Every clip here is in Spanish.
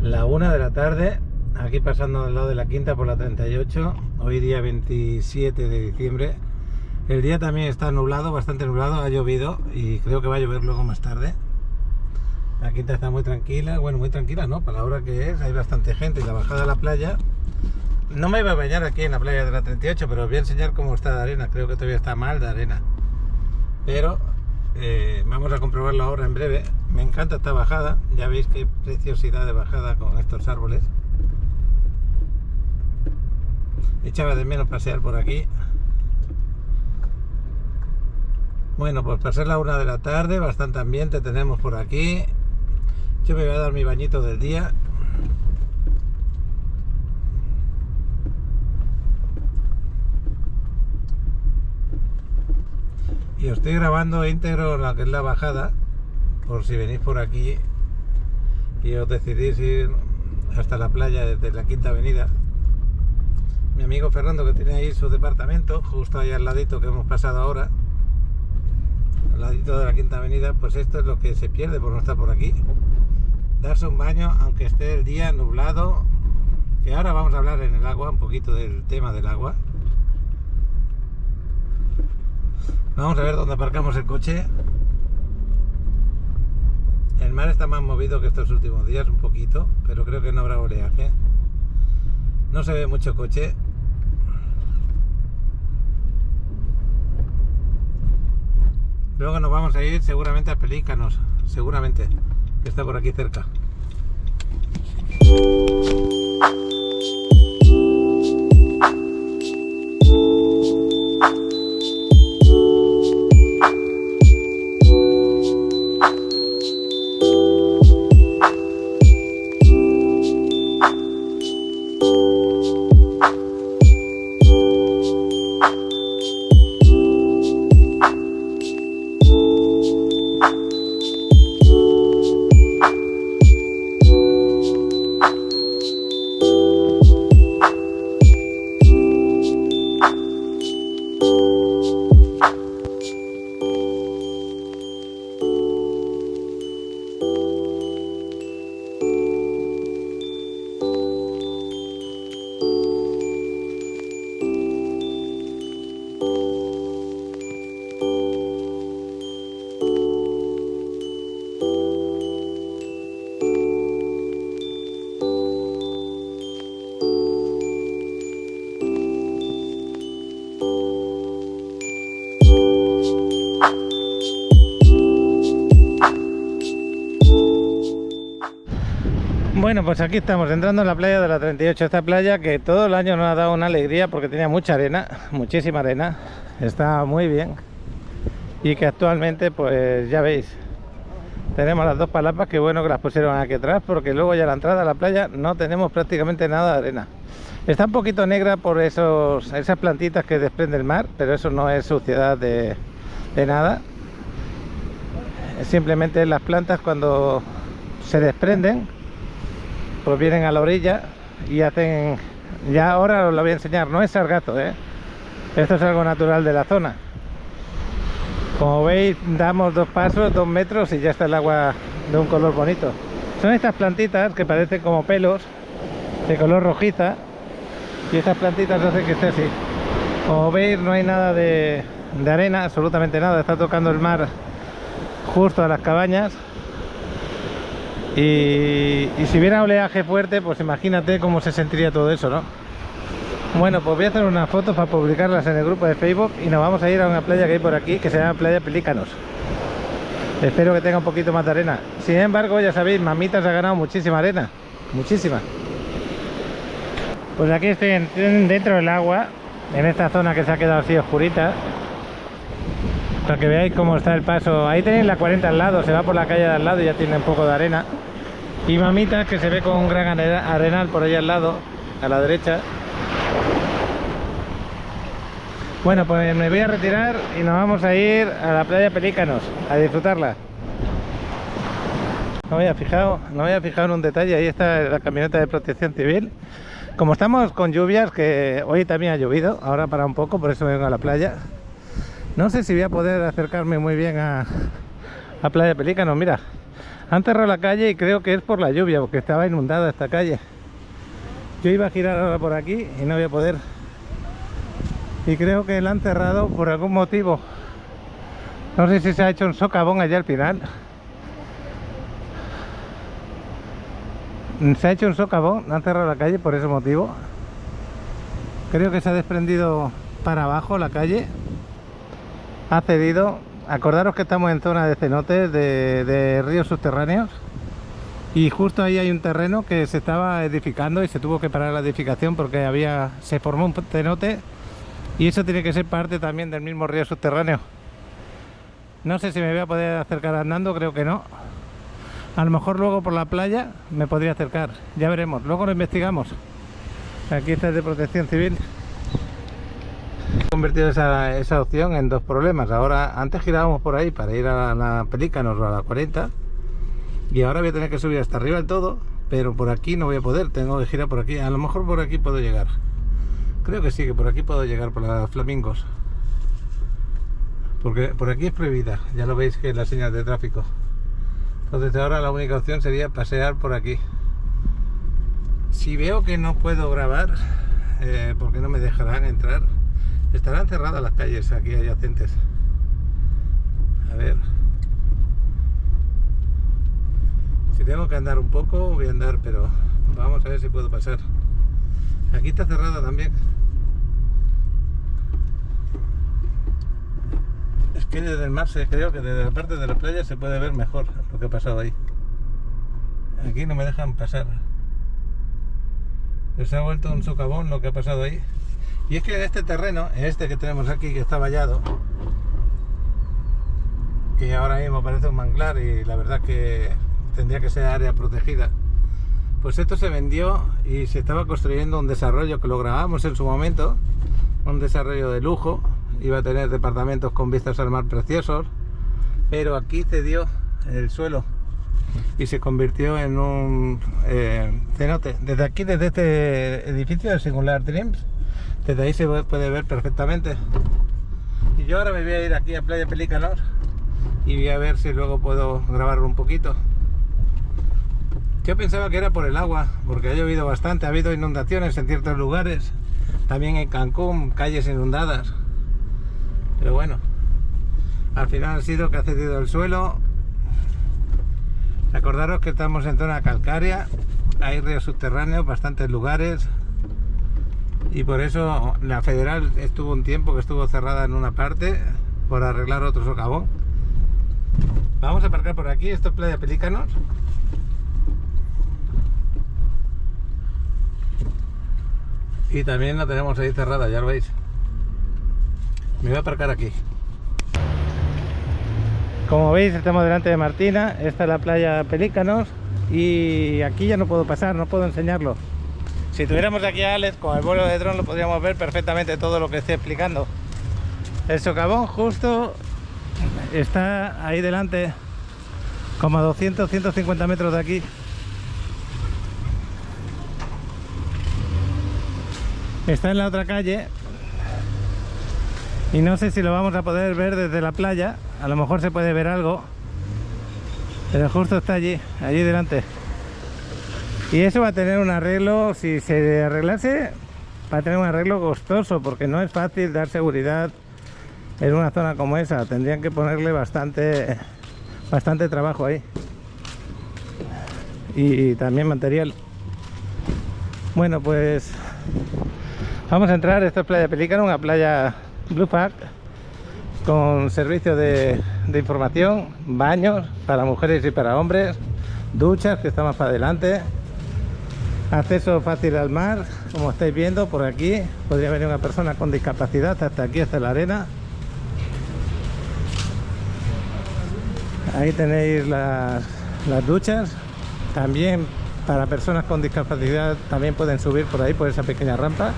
La 1 de la tarde, aquí pasando al lado de la Quinta por la 38, hoy día 27 de diciembre. El día también está nublado, bastante nublado, ha llovido y creo que va a llover luego más tarde. La Quinta está muy tranquila, bueno, muy tranquila, ¿no? Para la hora que es, hay bastante gente y la bajada a la playa. No me iba a bañar aquí en la playa de la 38, pero os voy a enseñar cómo está de arena, creo que todavía está mal de arena. Pero vamos a comprobarlo ahora en breve. Me encanta esta bajada, ya veis qué preciosidad de bajada con estos árboles. Echaba de menos pasear por aquí. Bueno, pues para ser la 1 de la tarde, bastante ambiente tenemos por aquí. Yo me voy a dar mi bañito del día. Y os estoy grabando íntegro la que es la bajada, por si venís por aquí y os decidís ir hasta la playa desde la Quinta Avenida. Mi amigo Fernando, que tiene ahí su departamento, justo ahí al ladito que hemos pasado ahora, al ladito de la Quinta Avenida, pues esto es lo que se pierde por no estar por aquí. Darse un baño, aunque esté el día nublado, que ahora vamos a hablar en el agua, un poquito del tema del agua. Vamos a ver dónde aparcamos el coche. El mar está más movido que estos últimos días, un poquito, pero creo que no habrá oleaje. No se ve mucho coche. Luego nos vamos a ir seguramente a Pelícanos, seguramente, que está por aquí cerca. Bueno, pues aquí estamos entrando en la playa de la 38, esta playa que todo el año nos ha dado una alegría porque tenía mucha arena, muchísima arena, está muy bien y que actualmente pues ya veis, tenemos las dos palapas, que bueno que las pusieron aquí atrás porque luego ya a la entrada a la playa no tenemos prácticamente nada de arena. Está un poquito negra por esas plantitas que desprende el mar, pero eso no es suciedad de nada, simplemente las plantas cuando se desprenden pues vienen a la orilla y hacen, ya ahora os lo voy a enseñar, no es sargazo, esto es algo natural de la zona. Como veis, damos 2 pasos, 2 metros y ya está el agua de un color bonito. Son estas plantitas que parecen como pelos de color rojiza y estas plantitas hacen que esté así. Como veis, no hay nada de arena, absolutamente nada, está tocando el mar justo a las cabañas. Y si hubiera oleaje fuerte, pues imagínate cómo se sentiría todo eso, ¿no? Bueno, pues voy a hacer unas fotos para publicarlas en el grupo de Facebook y nos vamos a ir a una playa que hay por aquí que se llama Playa Pelícanos. Espero que tenga un poquito más de arena. Sin embargo, ya sabéis, Mamitas ha ganado muchísima arena, muchísima. Pues aquí estoy dentro del agua, en esta zona que se ha quedado así oscurita, para que veáis cómo está el paso. Ahí tenéis la 40 al lado, se va por la calle de al lado y ya tiene un poco de arena. Y Mamitas, que se ve con un gran arenal por ahí al lado, a la derecha. Bueno, pues me voy a retirar y nos vamos a ir a la playa Pelícanos a disfrutarla. No había fijado en un detalle, ahí está la camioneta de Protección Civil. Como estamos con lluvias, que hoy también ha llovido, ahora para un poco, por eso vengo a la playa. No sé si voy a poder acercarme muy bien a Playa Pelícanos. Mira, Han cerrado la calle y creo que es por la lluvia, porque estaba inundada esta calle. Yo iba a girar ahora por aquí y no voy a poder. Y creo que la han cerrado por algún motivo. No sé si se ha hecho un socavón allá al final. Se ha hecho un socavón, han cerrado la calle por ese motivo. Creo que se ha desprendido para abajo la calle. Ha cedido. Acordaros que estamos en zona de cenotes, de ríos subterráneos. Y justo ahí hay un terreno que se estaba edificando y se tuvo que parar la edificación porque se formó un cenote. Y eso tiene que ser parte también del mismo río subterráneo. No sé si me voy a poder acercar andando, creo que no. A lo mejor luego por la playa me podría acercar, ya veremos, luego lo investigamos. Aquí está el de Protección Civil. He convertido esa opción en dos problemas. Ahora, antes girábamos por ahí para ir a la Pelícanos o a la 40. Y ahora voy a tener que subir hasta arriba del todo, pero por aquí no voy a poder, tengo que girar por aquí. A lo mejor por aquí puedo llegar. Creo que sí, que por aquí puedo llegar, por las Flamingos. Porque por aquí es prohibida, ya lo veis que es la señal de tráfico. Entonces ahora la única opción sería pasear por aquí. Si veo que no puedo grabar, porque no me dejarán entrar, estarán cerradas las calles aquí adyacentes. A ver. Si tengo que andar un poco, voy a andar, pero vamos a ver si puedo pasar. Aquí está cerrada también. Es que desde el mar creo que desde la parte de la playa se puede ver mejor lo que ha pasado ahí. Aquí no me dejan pasar. Se ha vuelto un socavón lo que ha pasado ahí. Y es que en este terreno, en este que tenemos aquí, que está vallado, que ahora mismo parece un manglar y la verdad que tendría que ser área protegida, pues esto se vendió y se estaba construyendo un desarrollo que lo grabamos en su momento, un desarrollo de lujo. Iba a tener departamentos con vistas al mar preciosos, pero aquí cedió el suelo y se convirtió en un cenote. Desde aquí, desde este edificio de Singular Dreams, desde ahí se puede ver perfectamente. Y yo ahora me voy a ir aquí a Playa Pelícanos y voy a ver si luego puedo grabar un poquito. Yo pensaba que era por el agua, porque ha llovido bastante, ha habido inundaciones en ciertos lugares, también en Cancún, calles inundadas. Pero bueno, al final ha sido que ha cedido el suelo. Acordaros que estamos en zona calcárea, hay ríos subterráneos, bastantes lugares, y por eso la Federal estuvo un tiempo que estuvo cerrada en una parte por arreglar otro socavón. Vamos a aparcar por aquí, esto es Playa Pelícanos. Y también la tenemos ahí cerrada, ya lo veis. Me voy a aparcar aquí. Como veis, estamos delante de Martina. Esta es la Playa Pelícanos. Y aquí ya no puedo pasar, no puedo enseñarlo. Si tuviéramos aquí a Alex con el vuelo de dron, lo podríamos ver perfectamente todo lo que estoy explicando. El socavón justo está ahí delante, como a 200-150 metros de aquí. Está en la otra calle. Y no sé si lo vamos a poder ver desde la playa. A lo mejor se puede ver algo, pero justo está allí delante. Y eso va a tener un arreglo, si se arreglase, va a tener un arreglo costoso, porque no es fácil dar seguridad en una zona como esa. Tendrían que ponerle bastante trabajo ahí. Y también material. Bueno, pues vamos a entrar. Esto es Playa Pelícano, una playa Blue Park con servicio de información, baños para mujeres y para hombres, duchas que está más para adelante, acceso fácil al mar, como estáis viendo. Por aquí podría venir una persona con discapacidad hasta aquí, hasta la arena. Ahí tenéis las duchas. También para personas con discapacidad también pueden subir por ahí, por esa pequeña rampa.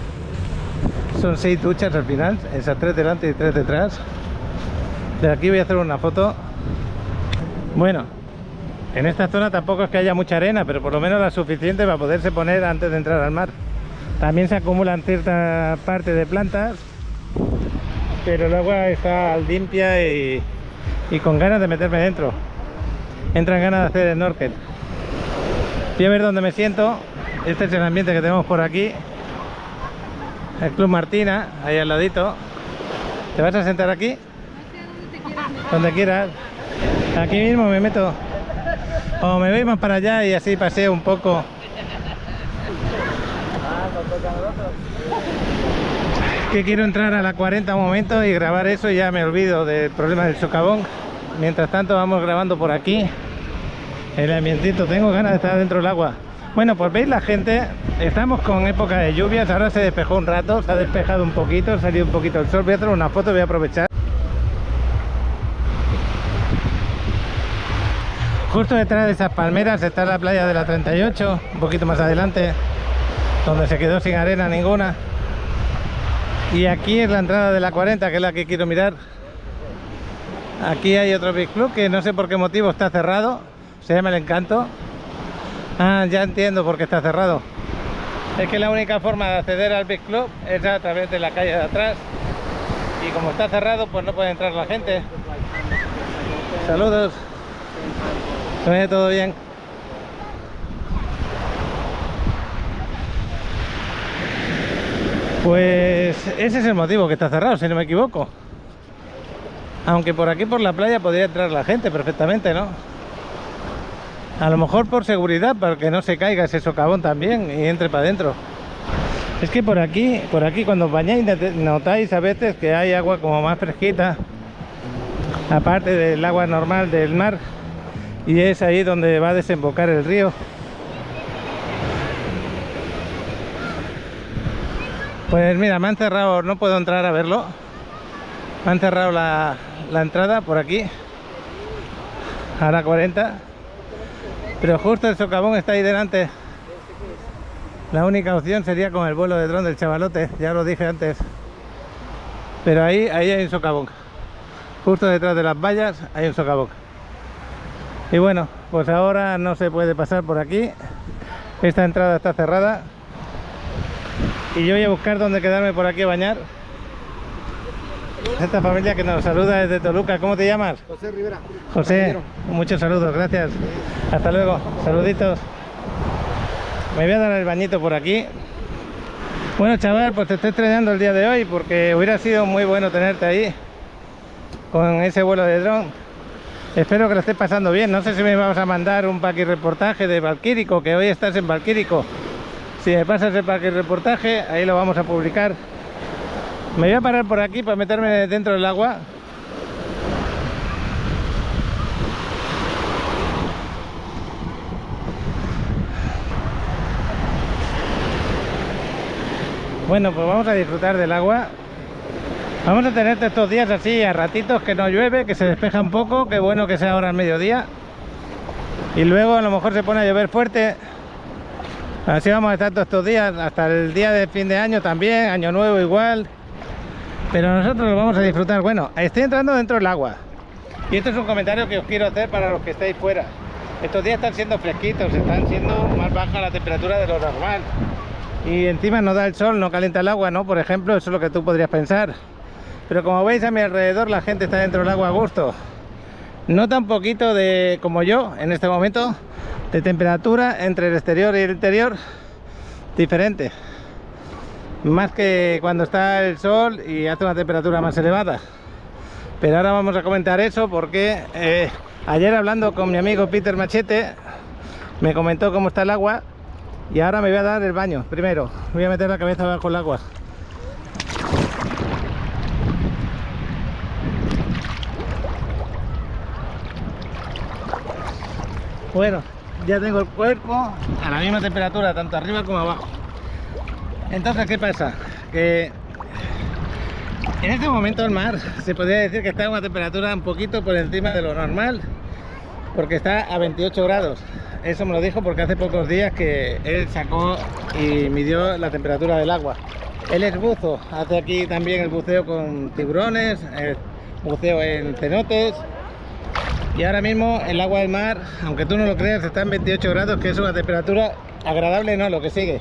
Son 6 duchas al final, esas 3 delante y 3 detrás. De aquí voy a hacer una foto. Bueno, en esta zona tampoco es que haya mucha arena, pero por lo menos la suficiente para poderse poner antes de entrar al mar. También se acumulan cierta parte de plantas, pero el agua está limpia y con ganas de meterme dentro. entran ganas de hacer snorkel. Voy a ver dónde me siento. Este es el ambiente que tenemos por aquí. El Club Martina, ahí al ladito. ¿Te vas a sentar aquí? Donde quieras. Aquí mismo me meto. O me voy más para allá y así paseo un poco. Que quiero entrar a la 40 un momento y grabar eso y ya me olvido del problema del socavón. Mientras tanto vamos grabando por aquí el ambientito. Tengo ganas de estar dentro del agua. Bueno, pues veis la gente, estamos con época de lluvias. Ahora se despejó un rato, se ha despejado un poquito, ha salido un poquito el sol. Voy a hacer una foto, voy a aprovechar. Justo detrás de esas palmeras está la playa de la 38, un poquito más adelante, donde se quedó sin arena ninguna. Y aquí es la entrada de la 40, que es la que quiero mirar. Aquí hay otro Beach Club que no sé por qué motivo está cerrado. Se llama El Encanto. Ah, ya entiendo por qué está cerrado. Es que la única forma de acceder al Beach Club es a través de la calle de atrás. Y como está cerrado, pues no puede entrar la gente. Saludos. ¿Se ve todo bien? Pues ese es el motivo que está cerrado, si no me equivoco. Aunque por aquí por la playa podría entrar la gente perfectamente, ¿no? A lo mejor por seguridad, para que no se caiga ese socavón también y entre para adentro. Es que por aquí cuando os bañáis notáis a veces que hay agua como más fresquita, aparte del agua normal del mar, y es ahí donde va a desembocar el río. Pues mira, me han cerrado, no puedo entrar a verlo. Me han cerrado la entrada por aquí a la 40, pero justo el socavón está ahí delante. La única opción sería con el vuelo de dron del chavalote, ya lo dije antes. Pero ahí hay un socavón. Justo detrás de las vallas hay un socavón. Y bueno, pues ahora no se puede pasar por aquí. Esta entrada está cerrada. Y yo voy a buscar dónde quedarme por aquí a bañar. Esta familia que nos saluda desde Toluca. ¿Cómo te llamas? José Rivera. José, muchos saludos, gracias. Hasta luego, saluditos. Me voy a dar el bañito por aquí. Bueno, chaval, pues te estoy estrenando el día de hoy porque hubiera sido muy bueno tenerte ahí con ese vuelo de dron. Espero que lo estés pasando bien. No sé si me vas a mandar un paquirreportaje de Valquírico, que hoy estás en Valquírico. Si me pasas el paquirreportaje, ahí lo vamos a publicar. Me voy a parar por aquí para meterme dentro del agua. Bueno, pues vamos a disfrutar del agua. Vamos a tener estos días así a ratitos que no llueve, que se despeja un poco. Qué bueno que sea ahora al mediodía. Y luego a lo mejor se pone a llover fuerte. Así vamos a estar todos estos días, hasta el día de fin de año también, año nuevo igual. Pero nosotros lo vamos a disfrutar. Bueno, estoy entrando dentro del agua. Y esto es un comentario que os quiero hacer para los que estáis fuera. Estos días están siendo fresquitos, están siendo más baja la temperatura de lo normal. Y encima no da el sol, no calienta el agua, ¿no? Por ejemplo, eso es lo que tú podrías pensar. Pero como veis a mi alrededor, la gente está dentro del agua a gusto. Nota un poquito de, como yo, en este momento, de temperatura entre el exterior y el interior diferente. Más que cuando está el sol y hace una temperatura más elevada. Pero ahora vamos a comentar eso porque ayer hablando con mi amigo Peter Machete me comentó cómo está el agua. Y ahora me voy a dar el baño. Primero voy a meter la cabeza bajo el agua. Bueno, ya tengo el cuerpo a la misma temperatura, tanto arriba como abajo. Entonces, ¿qué pasa? Que en este momento el mar se podría decir que está a una temperatura un poquito por encima de lo normal, porque está a 28 grados. Eso me lo dijo porque hace pocos días que él sacó y midió la temperatura del agua. Él es buzo, hace aquí también el buceo con tiburones, el buceo en cenotes. Y ahora mismo el agua del mar, aunque tú no lo creas, está en 28 grados, que es una temperatura agradable, no, lo que sigue.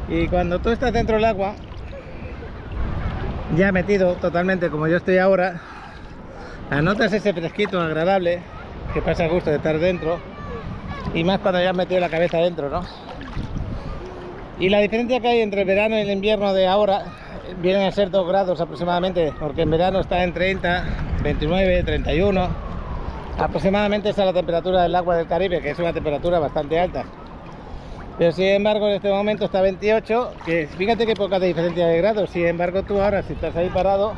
Y cuando tú estás dentro del agua, ya metido totalmente como yo estoy ahora, notas ese fresquito agradable que pasa a gusto de estar dentro, y más cuando ya has metido la cabeza dentro, ¿no? Y la diferencia que hay entre el verano y el invierno de ahora vienen a ser 2 grados aproximadamente, porque en verano está en 30, 29, 31 aproximadamente. Esa es la temperatura del agua del Caribe, que es una temperatura bastante alta. Pero sin embargo en este momento está 28, que fíjate qué poca diferencia de grados. Sin embargo tú ahora, si estás ahí parado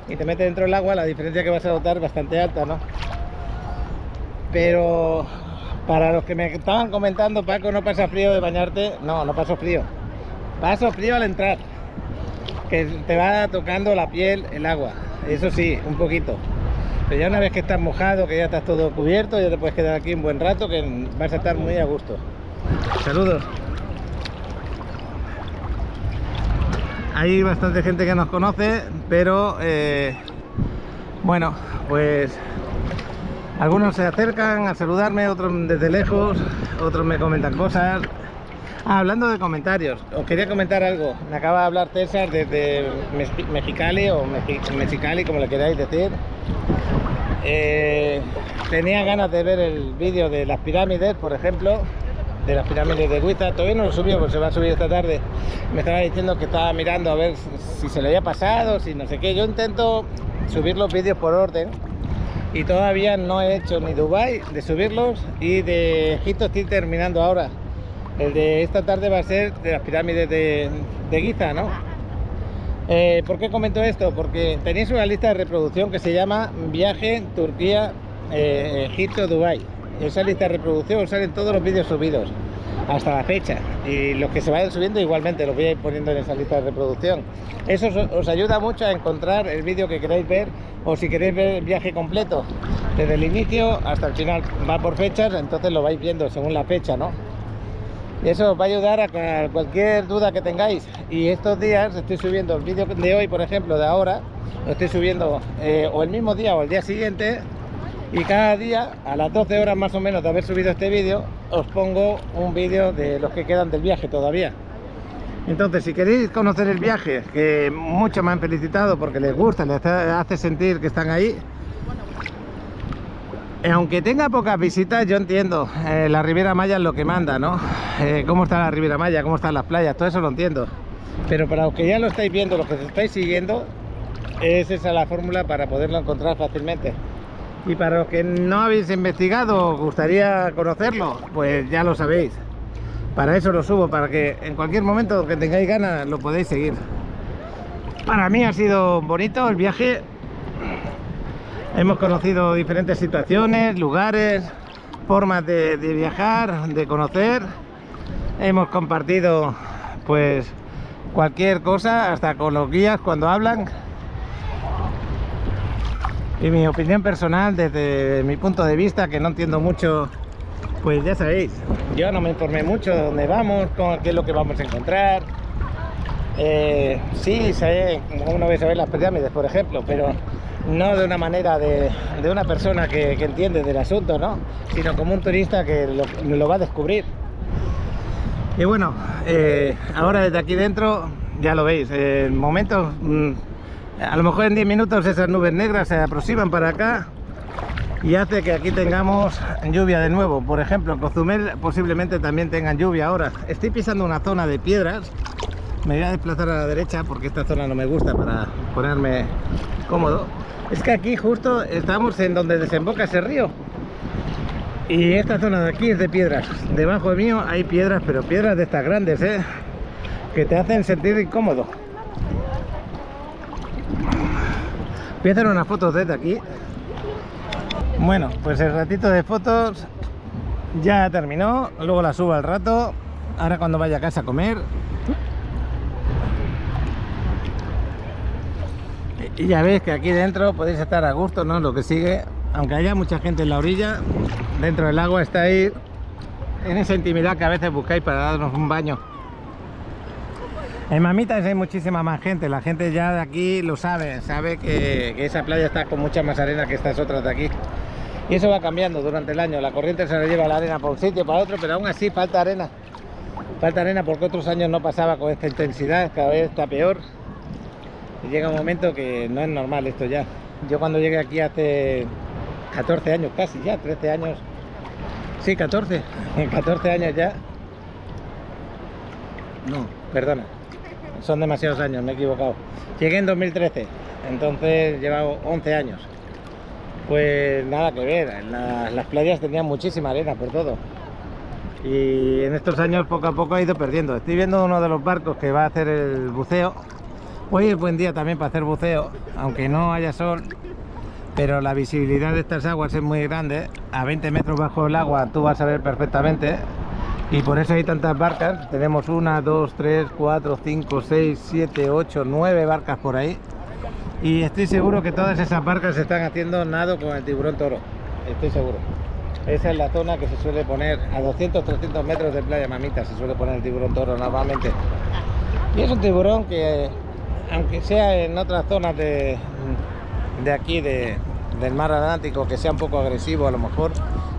y te metes dentro del agua, la diferencia que vas a notar es bastante alta, ¿no? Pero para los que me estaban comentando, Paco, ¿no pasa frío de bañarte? No, no paso frío. Paso frío al entrar, que te va tocando la piel el agua. Eso sí, un poquito. Pero ya una vez que estás mojado, que ya estás todo cubierto, ya te puedes quedar aquí un buen rato, que vas a estar muy a gusto. Saludos. Hay bastante gente que nos conoce, pero bueno, pues algunos se acercan a saludarme, otros desde lejos, otros me comentan cosas. Hablando de comentarios, os quería comentar algo. Me acaba de hablar César desde Mexicali, o Mexicali, como le queráis decir. Tenía ganas de ver el vídeo de las pirámides, por ejemplo, de las pirámides de Giza. Todavía no lo subió, porque se va a subir esta tarde. Me estaba diciendo que estaba mirando a ver si se le había pasado, si no sé qué. Yo intento subir los vídeos por orden y todavía no he hecho ni Dubái de subirlos, y de Egipto estoy terminando ahora. El de esta tarde va a ser de las pirámides de Giza, ¿no? ¿Por qué comento esto? Porque tenéis una lista de reproducción que se llama Viaje Turquía, Egipto, Dubái. Esa lista de reproducción salen todos los vídeos subidos hasta la fecha, y los que se vayan subiendo igualmente los voy a ir poniendo en esa lista de reproducción. Eso os ayuda mucho a encontrar el vídeo que queráis ver, o si queréis ver el viaje completo desde el inicio hasta el final. Va por fechas, entonces lo vais viendo según la fecha, ¿no? Y eso os va a ayudar a cualquier duda que tengáis. Y estos días estoy subiendo el vídeo de hoy, por ejemplo, de ahora, lo estoy subiendo o el mismo día o el día siguiente, y cada día a las 12 horas más o menos de haber subido este vídeo os pongo un vídeo de los que quedan del viaje todavía. Entonces, si queréis conocer el viaje, que muchos me han felicitado porque les gusta, les hace sentir que están ahí, aunque tenga pocas visitas, yo entiendo, la Riviera Maya es lo que manda, ¿no? Cómo está la Riviera Maya, cómo están las playas, todo eso lo entiendo. Pero para los que ya lo estáis viendo, los que estáis siguiendo, es esa la fórmula para poderlo encontrar fácilmente. Y para los que no habéis investigado, os gustaría conocerlo, pues ya lo sabéis. Para eso lo subo, para que en cualquier momento que tengáis ganas lo podéis seguir. Para mí ha sido bonito el viaje. Hemos conocido diferentes situaciones, lugares, formas de viajar, de conocer. Hemos compartido pues cualquier cosa, hasta con los guías cuando hablan. Y mi opinión personal, desde mi punto de vista, que no entiendo mucho, pues ya sabéis, yo no me informé mucho de dónde vamos, qué es lo que vamos a encontrar. Sí, sé, uno ve saber las pirámides, por ejemplo, pero no de una manera de una persona que entiende del asunto, ¿no? Sino como un turista que lo va a descubrir. Y bueno, ahora desde aquí dentro, ya lo veis, en momentos, a lo mejor en 10 minutos esas nubes negras se aproximan para acá y hace que aquí tengamos lluvia de nuevo. Por ejemplo, en Cozumel posiblemente también tengan lluvia ahora. Estoy pisando una zona de piedras. Me voy a desplazar a la derecha porque esta zona no me gusta para ponerme cómodo. Es que aquí justo estamos en donde desemboca ese río. Y esta zona de aquí es de piedras. Debajo de mío hay piedras, pero piedras de estas grandes, que te hacen sentir incómodo. Voy a hacer unas fotos desde aquí. Bueno, pues el ratito de fotos ya terminó. Luego la subo al rato. Ahora cuando vaya a casa a comer. Y ya veis que aquí dentro podéis estar a gusto, ¿no? Lo que sigue, aunque haya mucha gente en la orilla, dentro del agua está ahí en esa intimidad que a veces buscáis para darnos un baño. En Mamitas hay muchísima más gente, la gente ya de aquí lo sabe que esa playa está con mucha más arena que estas otras de aquí. Y eso va cambiando durante el año, la corriente se le lleva la arena por un sitio, para otro, pero aún así falta arena. Falta arena porque otros años no pasaba con esta intensidad, cada vez está peor. Y llega un momento que no es normal esto ya. Yo cuando llegué aquí hace 14 años casi ya, 13 años. Sí, 14. En 14 años ya. No, perdona. Son demasiados años, me he equivocado. Llegué en 2013, entonces llevo 11 años. Pues nada que ver, en las playas tenían muchísima arena por todo. Y en estos años poco a poco ha ido perdiendo. Estoy viendo uno de los barcos que va a hacer el buceo. Hoy es buen día también para hacer buceo, aunque no haya sol. Pero la visibilidad de estas aguas es muy grande. A 20 metros bajo el agua tú vas a ver perfectamente. Y por eso hay tantas barcas. Tenemos 1, 2, 3, 4, 5, 6, 7, 8, 9 barcas por ahí. Y estoy seguro que todas esas barcas están haciendo nado con el tiburón toro. Estoy seguro. Esa es la zona que se suele poner a 200-300 metros de playa Mamita. Se suele poner el tiburón toro normalmente. Y es un tiburón que, aunque sea en otras zonas de aquí del mar Atlántico, que sea un poco agresivo a lo mejor,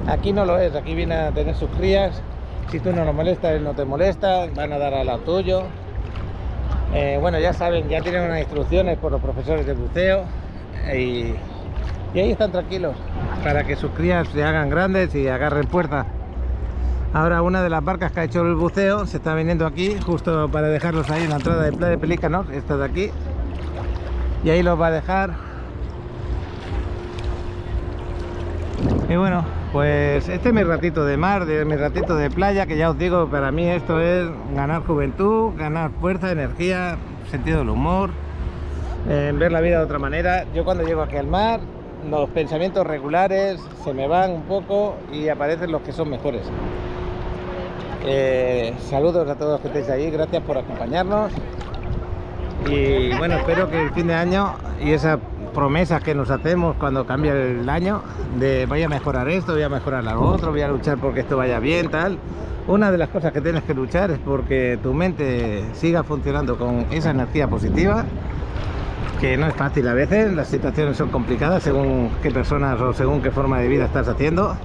aquí no lo es. Aquí viene a tener sus crías. Si tú no lo molestas, él no te molesta, van a dar al lado tuyo. Bueno, ya saben, ya tienen unas instrucciones por los profesores de buceo y ahí están tranquilos para que sus crías se hagan grandes y agarren fuerza. Ahora una de las barcas que ha hecho el buceo se está viniendo aquí justo para dejarlos ahí en la entrada de Playa de Pelícanos, esta de aquí, y ahí los va a dejar. Y bueno, pues este es mi ratito de mar, mi ratito de playa, que ya os digo, para mí esto es ganar juventud, ganar fuerza, energía, sentido del humor, ver la vida de otra manera. Yo cuando llego aquí al mar, los pensamientos regulares se me van un poco y aparecen los que son mejores. Saludos a todos los que estéis ahí, gracias por acompañarnos. Y bueno, espero que el fin de año y esas promesas que nos hacemos cuando cambia el año, de voy a mejorar esto, voy a mejorar lo otro, voy a luchar porque esto vaya bien, tal. Una de las cosas que tienes que luchar es porque tu mente siga funcionando con esa energía positiva, que no es fácil a veces, las situaciones son complicadas según qué personas o según qué forma de vida estás haciendo,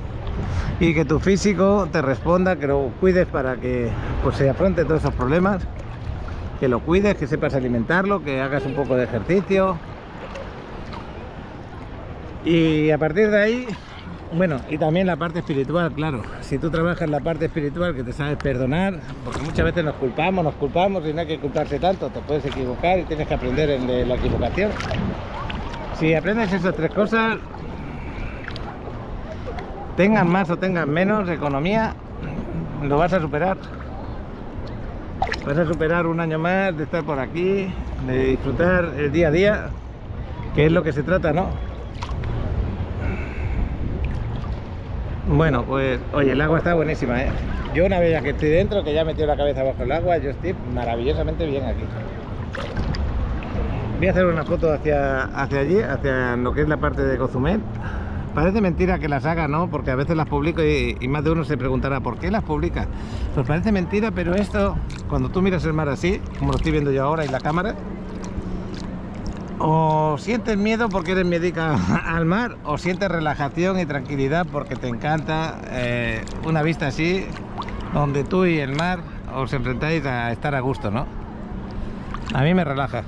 y que tu físico te responda, que lo cuides para que pues se afronte todos esos problemas, que lo cuides, que sepas alimentarlo, que hagas un poco de ejercicio. Y a partir de ahí, bueno, y también la parte espiritual, claro. Si tú trabajas la parte espiritual, que te sabes perdonar, porque muchas veces nos culpamos y no hay que culparse tanto, te puedes equivocar y tienes que aprender de la equivocación. Si aprendes esas tres cosas, tengan más o tengan menos economía, lo vas a superar. Vas a superar un año más de estar por aquí, de disfrutar el día a día, que es lo que se trata, ¿no? Bueno, pues oye, el agua está buenísima, ¿eh? Yo una vez ya que estoy dentro, que ya he metido la cabeza bajo el agua, yo estoy maravillosamente bien aquí. Voy a hacer una foto hacia allí, hacia lo que es la parte de Cozumel. Parece mentira que las haga, ¿no? Porque a veces las publico y más de uno se preguntará ¿por qué las publicas? Pues parece mentira, pero esto, cuando tú miras el mar así, como lo estoy viendo yo ahora y la cámara, o sientes miedo porque eres médica al mar, o sientes relajación y tranquilidad porque te encanta una vista así, donde tú y el mar os enfrentáis a estar a gusto, ¿no? A mí me relaja.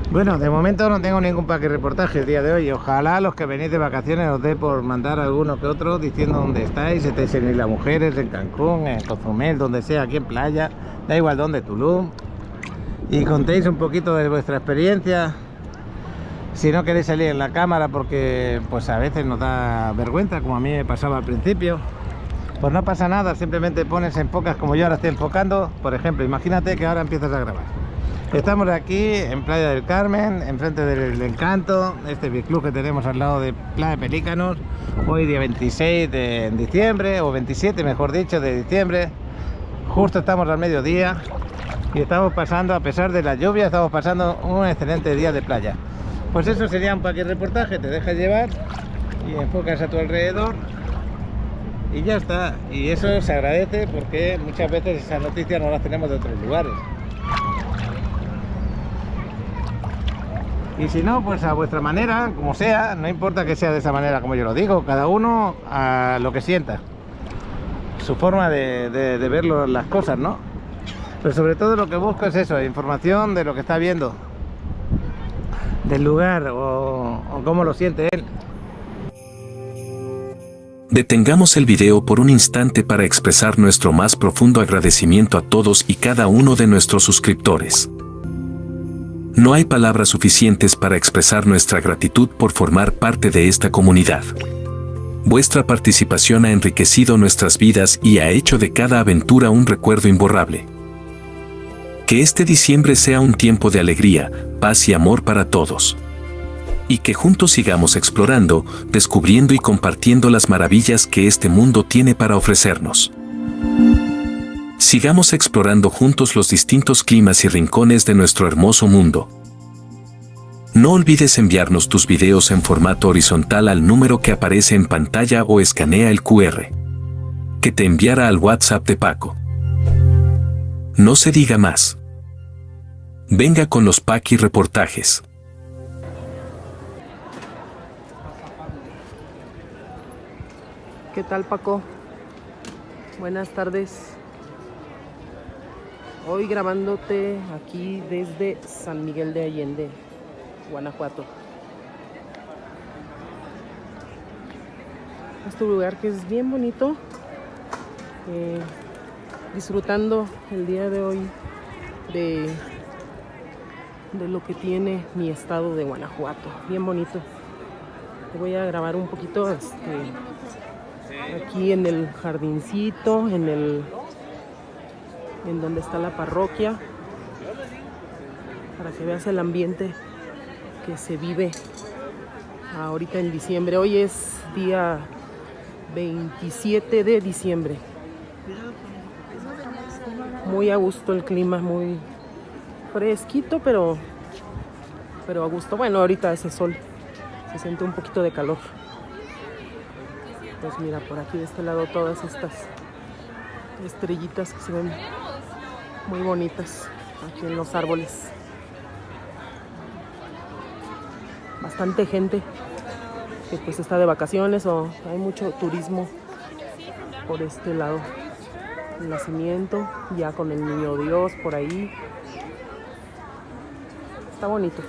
Bueno, de momento no tengo ningún reportaje el día de hoy. Ojalá los que venís de vacaciones os dé por mandar alguno que otro diciendo dónde estáis, si estáis en Isla Mujeres, en Cancún, en Cozumel, donde sea, aquí en playa, da igual dónde, Tulum, y contéis un poquito de vuestra experiencia. Si no queréis salir en la cámara porque pues a veces nos da vergüenza, como a mí me pasaba al principio, pues no pasa nada, simplemente pones, enfocas como yo ahora estoy enfocando. Por ejemplo, imagínate que ahora empiezas a grabar. Estamos aquí en Playa del Carmen, enfrente del Encanto, este biclub que tenemos al lado de Playa de Pelícanos. Hoy día 26 de diciembre, o 27 mejor dicho, de diciembre. Justo estamos al mediodía y estamos pasando, a pesar de la lluvia, estamos pasando un excelente día de playa. Pues eso sería un paquete reportaje, te dejas llevar y enfocas a tu alrededor y ya está. Y eso se agradece porque muchas veces esas noticias no las tenemos de otros lugares. Y si no, pues a vuestra manera, como sea, no importa que sea de esa manera como yo lo digo, cada uno a lo que sienta, su forma de ver las cosas, ¿no? Pero sobre todo lo que busco es eso, información de lo que está viendo. del lugar o cómo lo siente él. Detengamos el video por un instante para expresar nuestro más profundo agradecimiento a todos y cada uno de nuestros suscriptores. No hay palabras suficientes para expresar nuestra gratitud por formar parte de esta comunidad. Vuestra participación ha enriquecido nuestras vidas y ha hecho de cada aventura un recuerdo imborrable. Que este diciembre sea un tiempo de alegría, paz y amor para todos. Y que juntos sigamos explorando, descubriendo y compartiendo las maravillas que este mundo tiene para ofrecernos. Sigamos explorando juntos los distintos climas y rincones de nuestro hermoso mundo. No olvides enviarnos tus videos en formato horizontal al número que aparece en pantalla o escanea el QR que te enviará al WhatsApp de Paco. No se diga más. Venga con los Paqui reportajes. ¿Qué tal, Paco? Buenas tardes. Hoy grabándote aquí desde San Miguel de Allende, Guanajuato. Este lugar que es bien bonito. Disfrutando el día de hoy de lo que tiene mi estado de Guanajuato. Bien bonito. Te voy a grabar un poquito aquí en el jardincito, en donde está la parroquia, para que veas el ambiente que se vive ahorita en diciembre. Hoy es día 27 de diciembre. Muy a gusto el clima, muy fresquito, pero a gusto. Bueno, ahorita hace sol, se siente un poquito de calor. Pues mira, por aquí de este lado todas estas estrellitas que se ven muy bonitas aquí en los árboles. Bastante gente que pues está de vacaciones o hay mucho turismo por este lado. El nacimiento, ya con el niño Dios por ahí. Está bonito.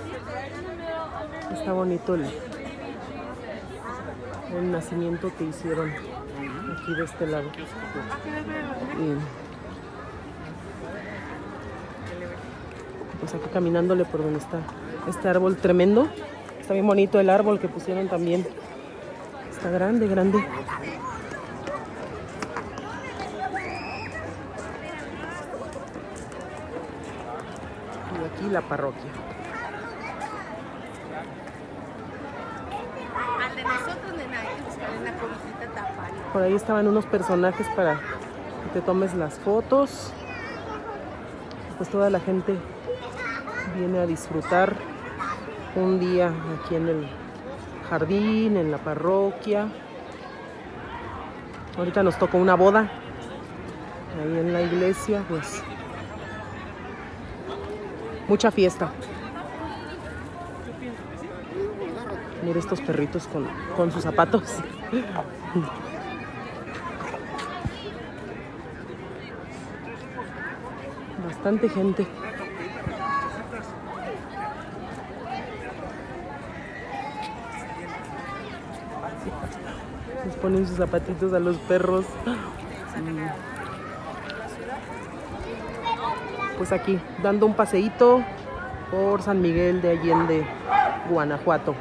Está bonito el nacimiento que hicieron aquí de este lado. Y pues aquí caminándole por donde está este árbol tremendo. Está bien bonito el árbol que pusieron también. Está grande, grande. Y aquí la parroquia. Por ahí estaban unos personajes para que te tomes las fotos. Pues toda la gente viene a disfrutar un día aquí en el jardín, en la parroquia. Ahorita nos tocó una boda ahí en la iglesia, pues mucha fiesta. Mira estos perritos con sus zapatos. Bastante gente. Les ponen sus zapatitos a los perros. Pues aquí, dando un paseíto por San Miguel de Allende, Guanajuato.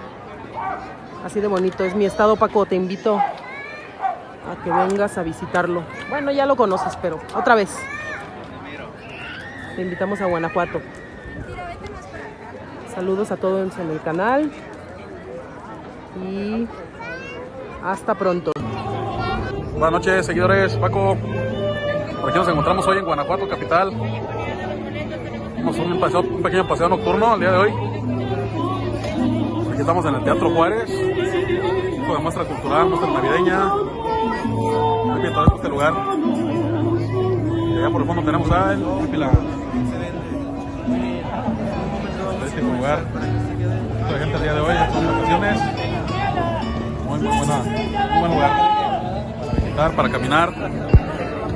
Así de bonito es mi estado, Paco. Te invito a que vengas a visitarlo. Bueno, ya lo conoces, pero otra vez. Te invitamos a Guanajuato. Saludos a todos en el canal. Y hasta pronto. Buenas noches, seguidores. Paco, por aquí nos encontramos hoy en Guanajuato, capital. Hicimos un pequeño paseo nocturno el día de hoy. Aquí estamos en el Teatro Juárez, un poco de muestra cultural, muestra navideña. Muy bien, todo este lugar. Y allá por el fondo tenemos a el este lugar. Mucha gente el día de hoy, son vacaciones. Muy buen lugar para visitar, para caminar,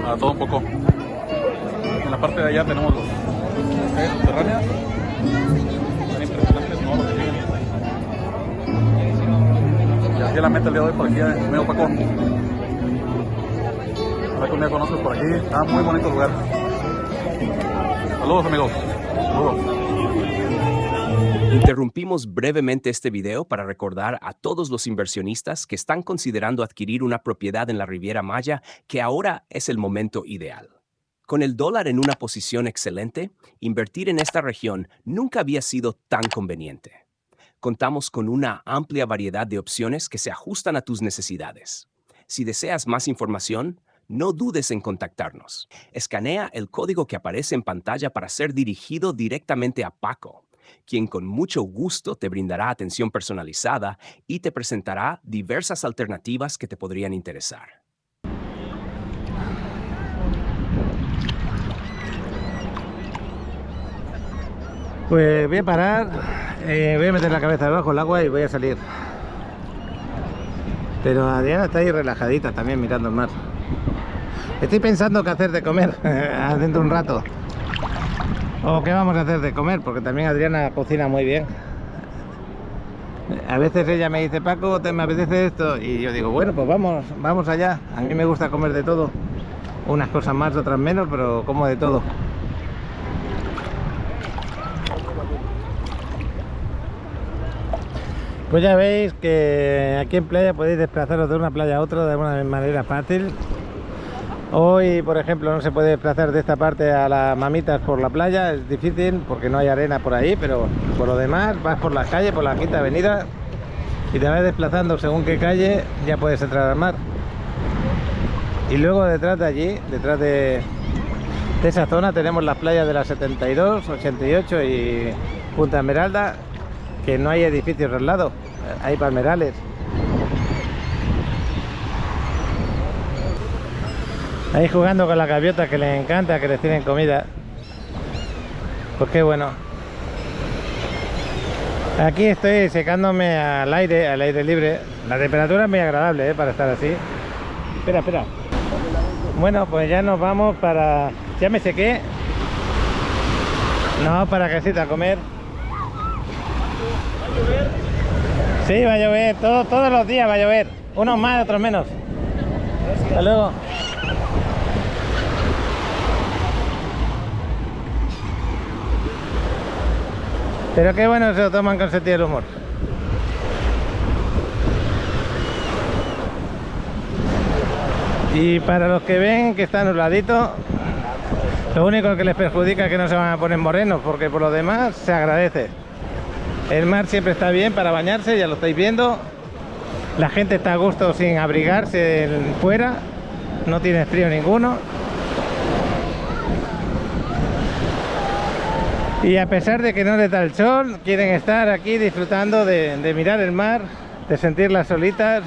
para todo un poco. En la parte de allá tenemos las calles subterráneas, son impresionantes, ¿no? todos los que siguen. Y aquí la meta el día de hoy por aquí, amigo Paco. Ojalá que un día conozcas por aquí, está muy bonito el lugar. Saludos amigos, saludos. Interrumpimos brevemente este video para recordar a todos los inversionistas que están considerando adquirir una propiedad en la Riviera Maya que ahora es el momento ideal. Con el dólar en una posición excelente, invertir en esta región nunca había sido tan conveniente. Contamos con una amplia variedad de opciones que se ajustan a tus necesidades. Si deseas más información, no dudes en contactarnos. Escanea el código que aparece en pantalla para ser dirigido directamente a Paco, quien con mucho gusto te brindará atención personalizada y te presentará diversas alternativas que te podrían interesar. Pues voy a parar, voy a meter la cabeza debajo del agua y voy a salir. Pero Adriana está ahí relajadita también mirando el mar. Estoy pensando qué hacer de comer dentro de un rato. O qué vamos a hacer de comer, porque también Adriana cocina muy bien. A veces ella me dice, Paco, me apetece esto. Y yo digo, bueno, pues vamos allá. A mí me gusta comer de todo. Unas cosas más, otras menos, pero como de todo. Pues ya veis que aquí en playa podéis desplazaros de una playa a otra de una manera fácil. Hoy, por ejemplo, no se puede desplazar de esta parte a las Mamitas por la playa, es difícil porque no hay arena por ahí, pero por lo demás vas por las calles, por la Quinta Avenida y te vas desplazando según qué calle ya puedes entrar al mar. Y luego detrás de allí, detrás de esa zona tenemos las playas de la 72, 88 y Punta Esmeralda, que no hay edificios al lado, hay palmerales. Ahí jugando con las gaviotas que les encanta, que les tienen comida. Pues qué bueno. Aquí estoy secándome al aire libre. La temperatura es muy agradable, para estar así. Espera. Bueno, pues ya nos vamos para... Ya me sequé. No, para casita a comer. ¿Va a llover? Sí, va a llover. Todos los días va a llover. Unos más, otros menos. Hasta luego. Pero qué bueno se lo toman con sentido del humor. Y para los que ven que está nubladito, lo único que les perjudica es que no se van a poner morenos, porque por lo demás se agradece. El mar siempre está bien para bañarse, ya lo estáis viendo. La gente está a gusto sin abrigarse fuera, no tiene frío ninguno. Y a pesar de que no les da el sol, quieren estar aquí disfrutando de mirar el mar, de sentir las olitas,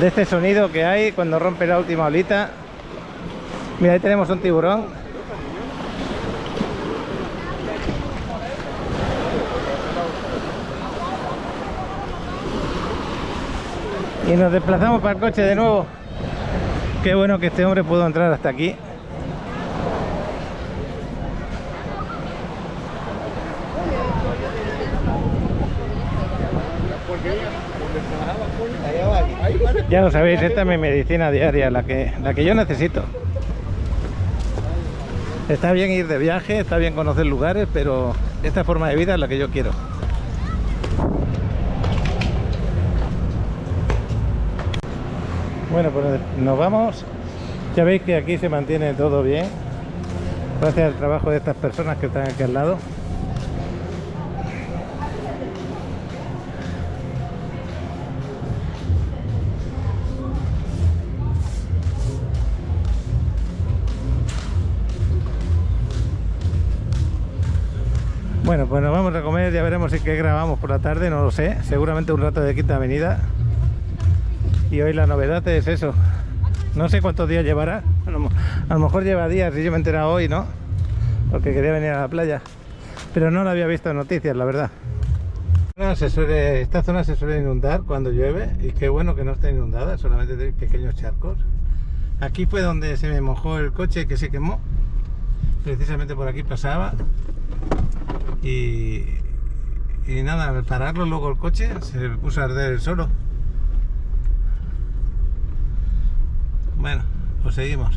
de este sonido que hay cuando rompe la última olita. Mira, ahí tenemos un tiburón. Y nos desplazamos para el coche de nuevo. Qué bueno que este hombre pudo entrar hasta aquí. Ya lo sabéis, esta es mi medicina diaria, la que yo necesito. Está bien ir de viaje, está bien conocer lugares, pero esta forma de vida es la que yo quiero. Bueno, pues nos vamos. Ya veis que aquí se mantiene todo bien, gracias al trabajo de estas personas que están aquí al lado. Bueno, pues nos vamos a comer, ya veremos si qué grabamos por la tarde, no lo sé. Seguramente un rato de Quinta Avenida. Y hoy la novedad es eso. No sé cuántos días llevará. A lo mejor lleva días y yo me he enterado hoy, ¿no? Porque quería venir a la playa. Pero no lo había visto en noticias, la verdad. Esta zona se suele inundar cuando llueve. Y qué bueno que no está inundada, solamente de pequeños charcos. Aquí fue donde se me mojó el coche que se quemó. Precisamente por aquí pasaba. Y y nada, al pararlo luego el coche se puso a arder el solo. Bueno, pues seguimos.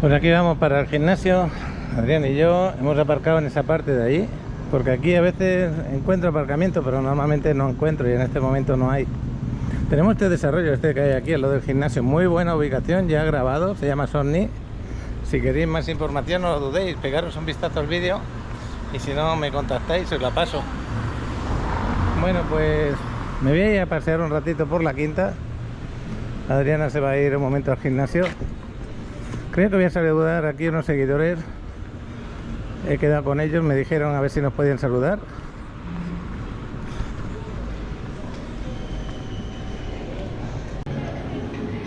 Pues aquí vamos para el gimnasio. Adrián y yo hemos aparcado en esa parte de ahí, porque aquí a veces encuentro aparcamiento, pero normalmente no encuentro y en este momento no hay. Tenemos este desarrollo, este que hay aquí al lado del gimnasio, muy buena ubicación, ya grabado, se llama Somni. Si queréis más información no lo dudéis, pegaros un vistazo al vídeo y si no me contactáis os la paso. Bueno, pues me voy a ir a pasear un ratito por la quinta. Adriana se va a ir un momento al gimnasio. Creo que voy a saludar aquí a unos seguidores. He quedado con ellos, me dijeron a ver si nos podían saludar.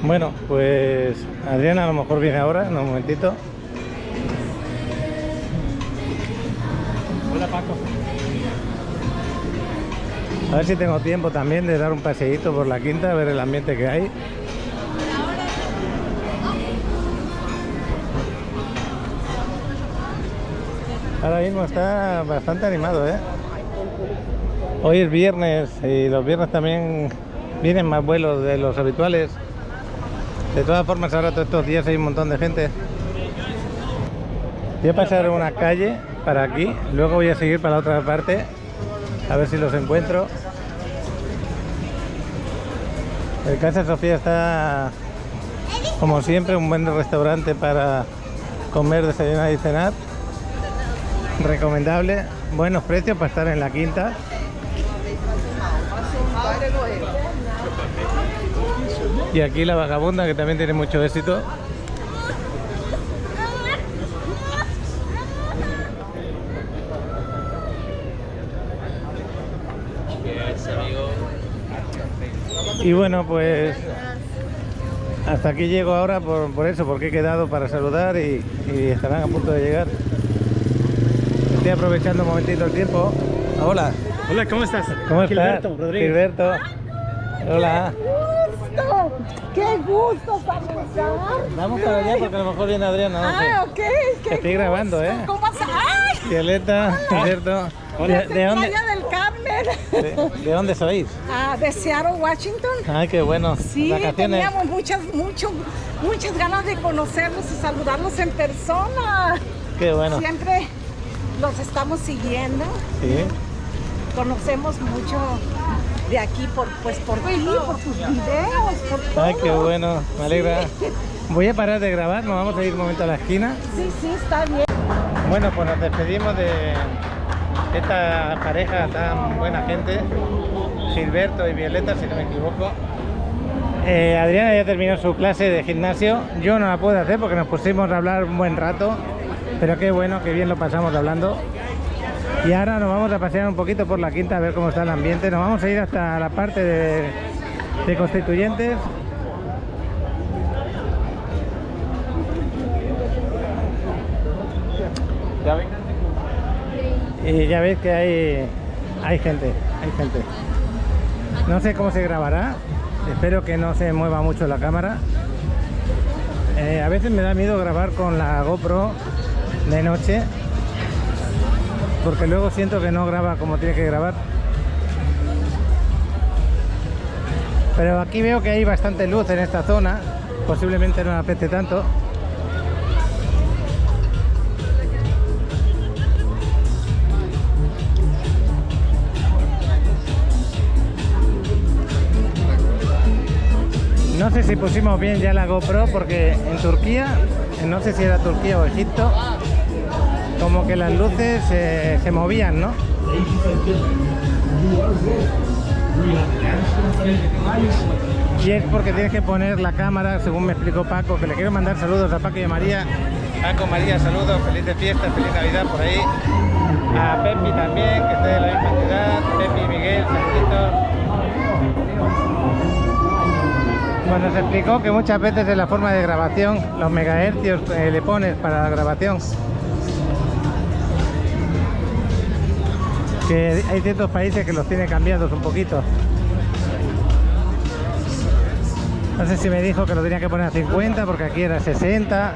Bueno, pues Adriana a lo mejor viene ahora, en un momentito. Hola Paco. A ver si tengo tiempo también de dar un paseíto por la quinta, a ver el ambiente que hay. Ahora mismo está bastante animado, ¿eh? Hoy es viernes y los viernes también vienen más vuelos de los habituales. De todas formas, ahora todos estos días hay un montón de gente. Voy a pasar una calle para aquí, luego voy a seguir para la otra parte, a ver si los encuentro. El Casa Sofía está, como siempre, un buen restaurante para comer, desayunar y cenar. Recomendable, buenos precios para estar en la quinta. Y aquí la Vagabunda, que también tiene mucho éxito. Y bueno, pues hasta aquí llego ahora por eso, porque he quedado para saludar y estarán a punto de llegar. Estoy aprovechando un momentito el tiempo. Hola. Hola, ¿cómo estás? ¿Cómo estás? Gilberto Rodríguez. Gilberto. Hola. ¡Qué gusto saludar! Vamos para allá porque a lo mejor viene Adriana. No sé. Ok. Te estoy grabando, ¿eh? ¿Cómo vas? ¡Ay! Violeta, Gilberto. ¿De dónde? Playa del Carmen. ¿De dónde sois? De Seattle, Washington. Ay, qué bueno. Sí, Vacaciones. teníamos muchas ganas de conocerlos y saludarlos en persona. Qué bueno. Siempre los estamos siguiendo. Sí. Conocemos mucho de aquí por ti, por tus videos, por todo. Ay, qué bueno. Me alegra. Voy a parar de grabar, nos vamos a ir un momento a la esquina. Sí, está bien. Bueno, pues nos despedimos de esta pareja tan buena gente, Gilberto y Violeta, si no me equivoco. Adriana ya terminó su clase de gimnasio. Yo no la puedo hacer porque nos pusimos a hablar un buen rato, pero qué bueno, qué bien lo pasamos hablando. Y ahora nos vamos a pasear un poquito por la quinta a ver cómo está el ambiente. Nos vamos a ir hasta la parte de Constituyentes. ¿Ya ven? Y ya veis que hay gente. No sé cómo se grabará. Espero que no se mueva mucho la cámara. A veces me da miedo grabar con la GoPro de noche, porque luego siento que no graba como tiene que grabar. Pero aquí veo que hay bastante luz en esta zona. Posiblemente no afecte tanto. No sé si pusimos bien ya la GoPro, porque en Turquía, no sé si era Turquía o Egipto, como que las luces se movían, ¿no? Y es porque tienes que poner la cámara, según me explicó Paco, que le quiero mandar saludos a Paco y a María. Paco, María, saludos, felices fiestas, feliz Navidad por ahí. A Pepi también, que esté de la misma ciudad. Pepi, Miguel, saluditos. Bueno, nos explicó que muchas veces en la forma de grabación, los megahercios le pones para la grabación. Que hay ciertos países que los tiene cambiados un poquito. No sé si me dijo que lo tenía que poner a 50 porque aquí era 60.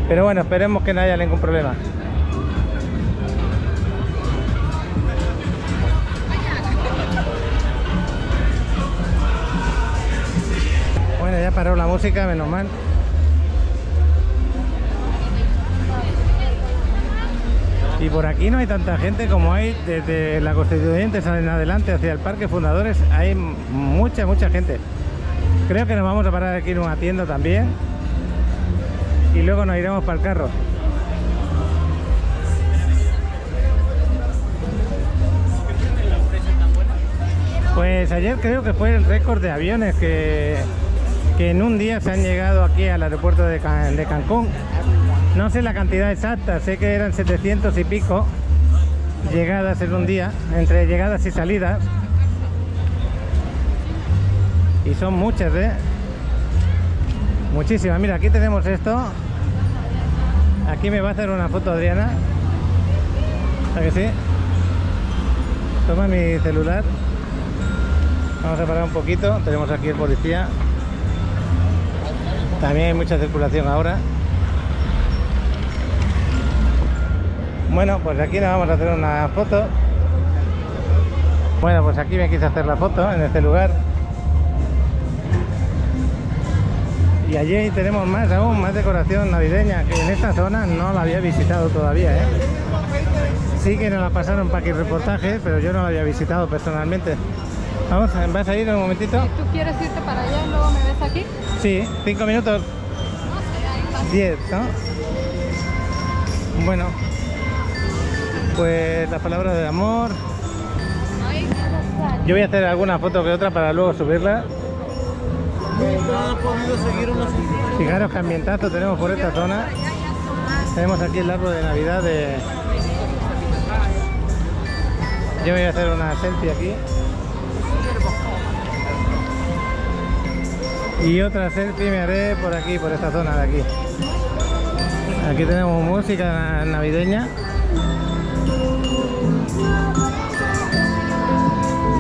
Pero bueno, esperemos que no haya ningún problema. Bueno, ya paró la música, menos mal. Y por aquí no hay tanta gente como hay desde la Constituyentes en adelante hacia el Parque Fundadores. Hay mucha gente. Creo que nos vamos a parar aquí en una tienda también. Y luego nos iremos para el carro. Pues ayer creo que fue el récord de aviones que en un día se han llegado aquí al aeropuerto de Cancún. No sé la cantidad exacta, sé que eran 700 y pico llegadas en un día, entre llegadas y salidas. Y son muchas, muchísimas. Mira, aquí tenemos esto. Aquí me va a hacer una foto Adriana. ¿A que sí? Toma mi celular. Vamos a parar un poquito. Tenemos aquí el policía. También hay mucha circulación ahora. Bueno, pues aquí nos vamos a hacer una foto. Bueno, pues aquí me quise hacer la foto en este lugar. Y allí tenemos aún más decoración navideña, que en esta zona no la había visitado todavía, Sí que nos la pasaron para aquí reportaje, pero yo no la había visitado personalmente. Vamos, ¿vas a ir un momentito? ¿Tú quieres irte para allá y luego me ves aquí? Sí, 5 minutos. 10, ¿no? Bueno, pues la palabra de amor. Yo voy a hacer alguna foto que otra para luego subirla. Fijaros qué ambientazo tenemos por esta zona. Tenemos aquí el árbol de Navidad de... Yo voy a hacer una selfie aquí. Y otra selfie me haré por aquí, por esta zona de aquí. Aquí tenemos música navideña.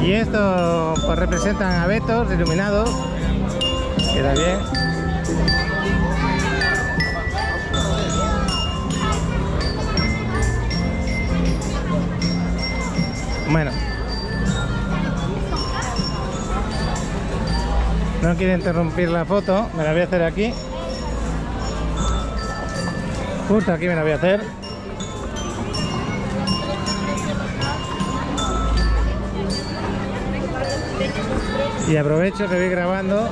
Y esto pues representan abetos iluminados. Queda bien. Bueno. No quiero interrumpir la foto, me la voy a hacer aquí. Justo aquí me la voy a hacer. Y aprovecho que voy grabando.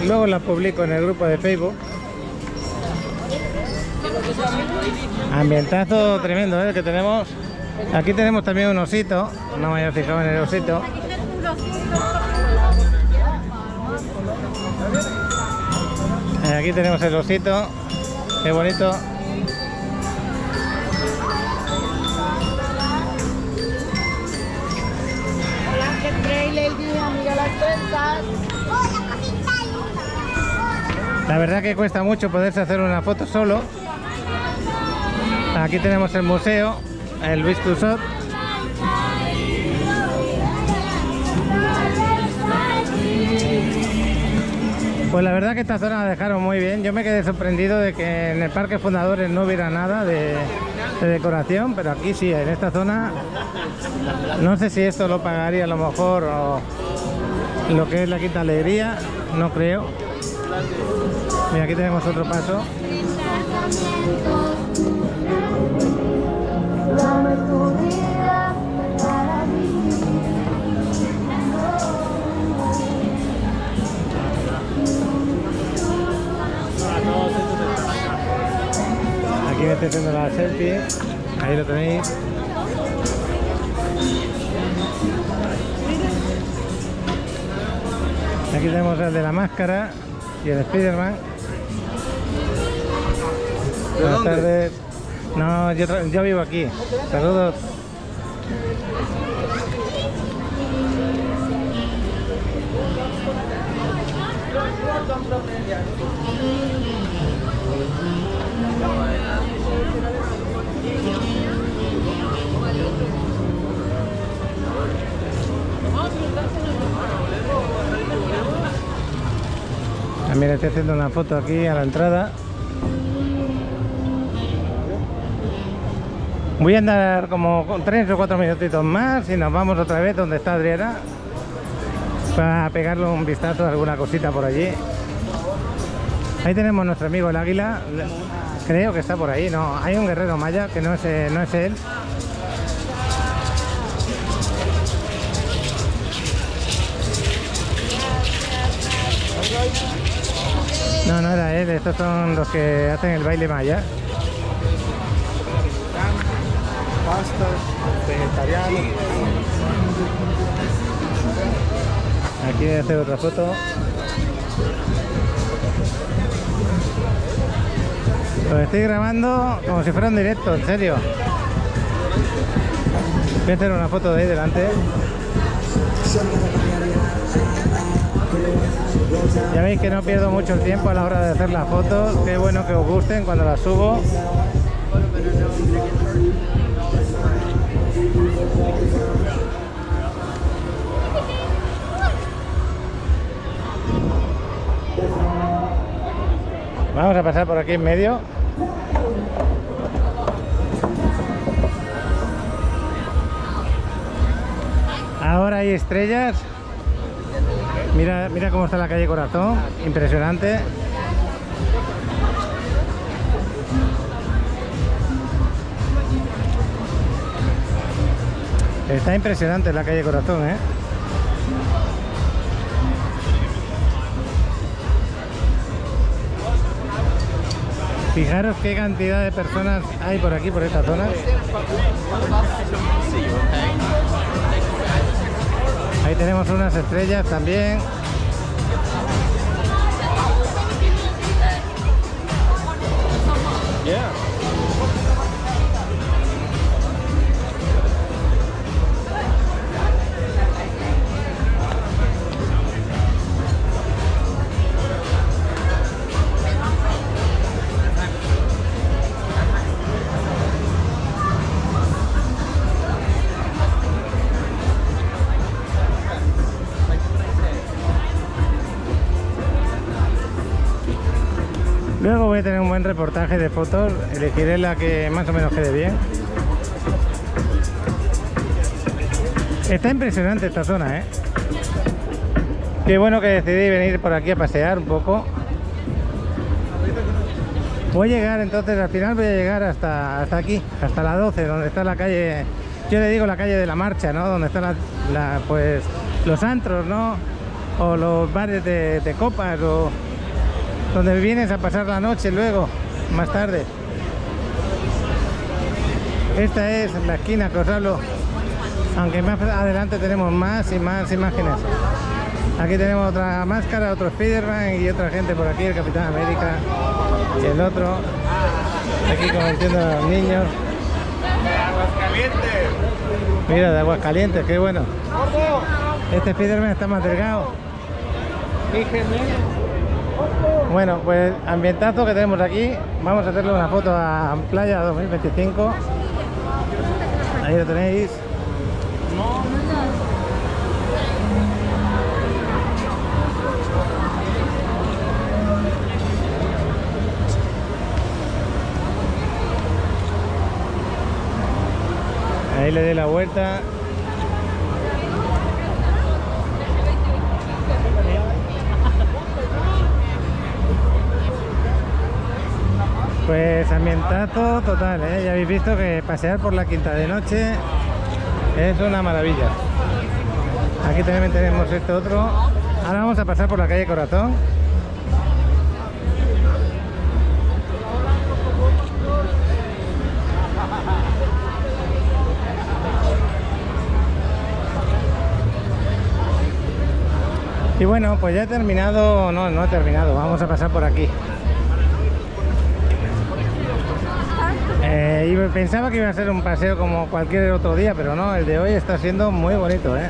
Luego la publico en el grupo de Facebook. Ambientazo tremendo, que tenemos. Aquí tenemos también un osito. No me había fijado en el osito. Aquí tenemos el osito. Qué bonito. Hola, qué trailer, mira las trenzas. La verdad que cuesta mucho poderse hacer una foto solo. Aquí tenemos el museo, el Luis Clusot. Pues la verdad que esta zona la dejaron muy bien. Yo me quedé sorprendido de que en el Parque Fundadores no hubiera nada de decoración, pero aquí sí, en esta zona. No sé si esto lo pagaría a lo mejor o lo que es la Quinta Alegría, no creo. Mira, aquí tenemos otro paso. Aquí me estoy haciendo la selfie, ahí lo tenéis. Aquí tenemos el de la máscara y el Spiderman. Buenas tardes. No, yo vivo aquí. Saludos. También estoy haciendo una foto aquí a la entrada. Voy a andar como 3 o 4 minutitos más y nos vamos otra vez donde está Adriana para pegarle un vistazo a alguna cosita por allí. Ahí tenemos nuestro amigo el águila. Creo que está por ahí. No, hay un guerrero maya que no es él. No, no era él. Estos son los que hacen el baile maya. Pasta, vegetariano. Aquí voy a hacer otra foto. Lo estoy grabando como si fuera un directo, en serio. Voy a hacer una foto de ahí delante. Ya veis que no pierdo mucho el tiempo a la hora de hacer las fotos. Qué bueno que os gusten cuando las subo. Vamos a pasar por aquí en medio. Ahora hay estrellas. Mira, mira cómo está la calle Corazón. Impresionante. Está impresionante la calle Corazón, ¿eh? Fijaros qué cantidad de personas hay por aquí, por esta zona. Ahí tenemos unas estrellas también. Luego voy a tener un buen reportaje de fotos, elegiré la que más o menos quede bien. Está impresionante esta zona, ¿eh? Qué bueno que decidí venir por aquí a pasear un poco. Voy a llegar entonces, al final voy a llegar hasta aquí, hasta la 12, donde está la calle, yo le digo la calle de la Marcha, ¿no? Donde están pues, los antros, ¿no? O los bares de copas, o donde vienes a pasar la noche luego, más tarde. Esta es la esquina que os hablo, aunque más adelante tenemos más y más imágenes. Aquí tenemos otra máscara, otro Spiderman y otra gente por aquí, el Capitán América y el otro. Aquí convirtiendo a los niños. Mira, de Aguascalientes, qué bueno. Este Spiderman está más delgado. Bueno, pues ambientazo que tenemos aquí. Vamos a hacerle una foto a Playa 2025. Ahí lo tenéis. Ahí le doy la vuelta. Pues ambientazo total, ¿eh? Ya habéis visto que pasear por la Quinta de noche es una maravilla. Aquí también tenemos este otro. Ahora vamos a pasar por la calle Corazón. Y bueno, pues ya he terminado, no he terminado, vamos a pasar por aquí. Y pensaba que iba a ser un paseo como cualquier otro día, pero no, el de hoy está siendo muy bonito, ¿eh?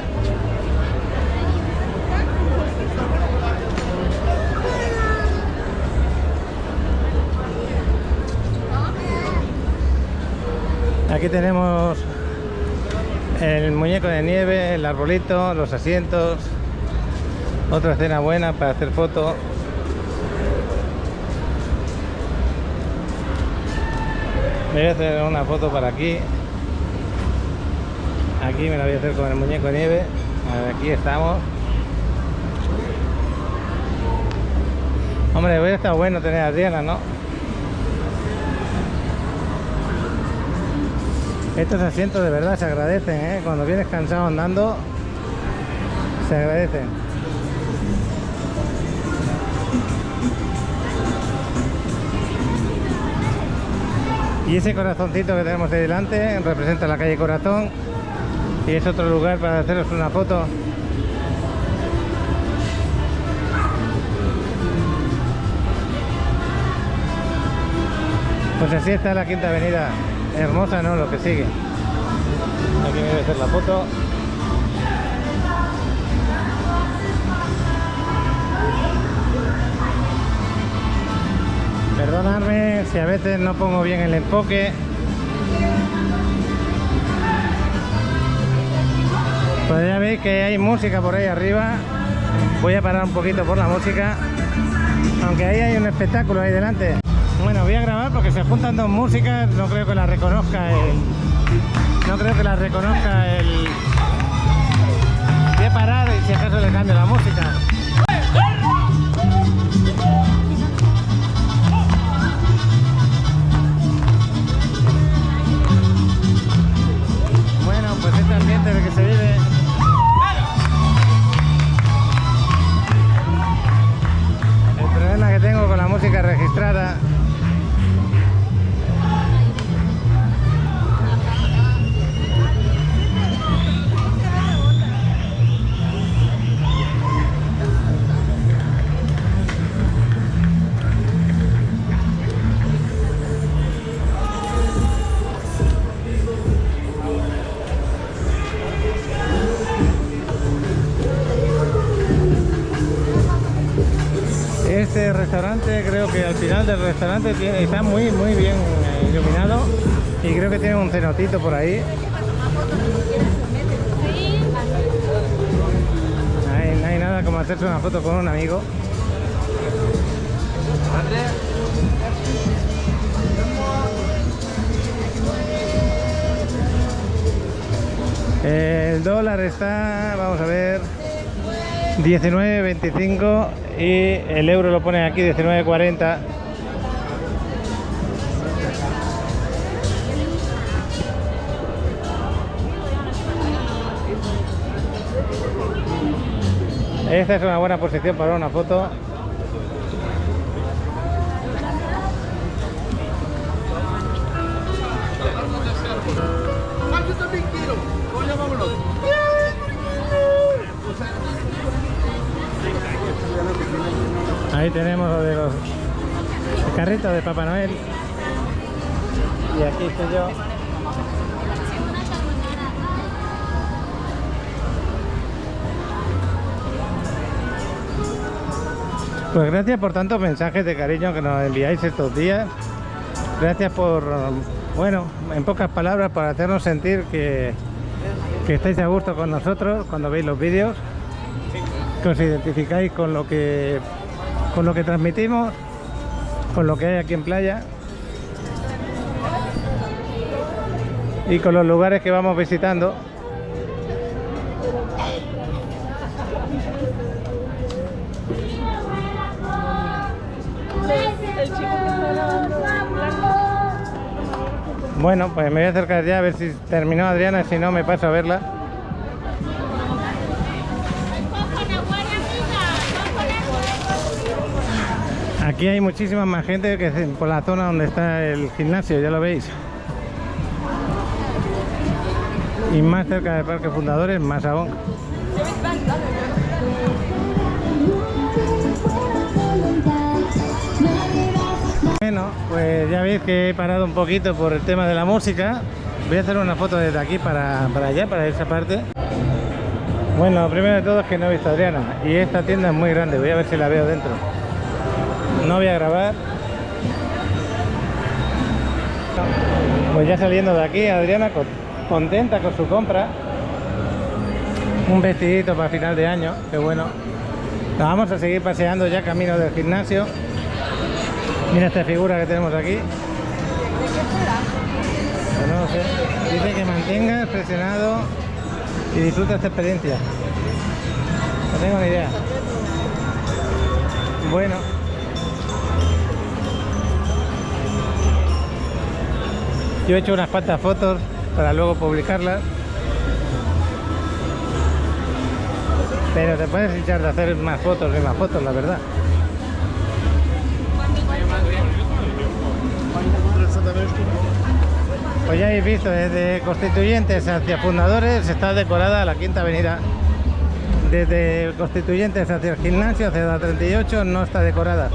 Aquí tenemos el muñeco de nieve, el arbolito, los asientos. Otra escena buena para hacer fotos. Me voy a hacer una foto para aquí. Aquí me la voy a hacer con el muñeco de nieve. Aquí estamos. Hombre, hubiera estado bueno tener a Adriana, ¿no? Estos asientos de verdad se agradecen, ¿eh? Cuando vienes cansado andando, se agradecen. Y ese corazoncito que tenemos ahí delante representa la calle Corazón. Y es otro lugar para haceros una foto. Pues así está la Quinta Avenida. Hermosa, ¿no? Lo que sigue. Aquí me voy a hacer la foto. Perdonadme si a veces no pongo bien el enfoque. Pues ya veis que hay música por ahí arriba. Voy a parar un poquito por la música. Aunque ahí hay un espectáculo ahí delante. Bueno, voy a grabar porque se juntan dos músicas. No creo que la reconozca el... Voy a parar y si acaso le cambio la música. Bueno, pues este ambiente en el que se vive. El problema que tengo con la música registrada. Este restaurante, creo que al final del restaurante está muy bien iluminado y creo que tiene un cenotito por ahí. No hay nada como hacerse una foto con un amigo. El dólar está, vamos a ver, 19.25 y el euro lo pone aquí 19.40. Esta es una buena posición para una foto. Ahí tenemos lo de los carritos de Papá Noel. Y aquí estoy yo. Pues gracias por tantos mensajes de cariño que nos enviáis estos días. Gracias por, bueno, en pocas palabras, por hacernos sentir que estáis a gusto con nosotros cuando veis los vídeos, que os identificáis con lo que transmitimos, con lo que hay aquí en playa y con los lugares que vamos visitando. Bueno, pues me voy a acercar ya a ver si terminó Adriana, si no me paso a verla. Aquí hay muchísima más gente que por la zona donde está el gimnasio, ya lo veis. Y más cerca del Parque Fundadores, más aún. Bueno, pues ya veis que he parado un poquito por el tema de la música. Voy a hacer una foto desde aquí para allá, para esa parte. Bueno, lo primero de todo es que no he visto a Adriana. Y esta tienda es muy grande, voy a ver si la veo dentro. No voy a grabar. Pues ya saliendo de aquí, Adriana contenta con su compra. Un vestidito para final de año, qué bueno. Nos vamos a seguir paseando ya camino del gimnasio. Mira esta figura que tenemos aquí. No sé. Dice que mantengas presionado y disfruta esta experiencia. No tengo ni idea. Bueno. Yo he hecho unas cuantas fotos para luego publicarlas. Pero te puedes echar de hacer más fotos y más fotos, la verdad. Pues ya habéis visto, desde Constituyentes hacia Fundadores está decorada la Quinta Avenida. Desde Constituyentes hacia el Gimnasio, hacia la 38, no está decorada.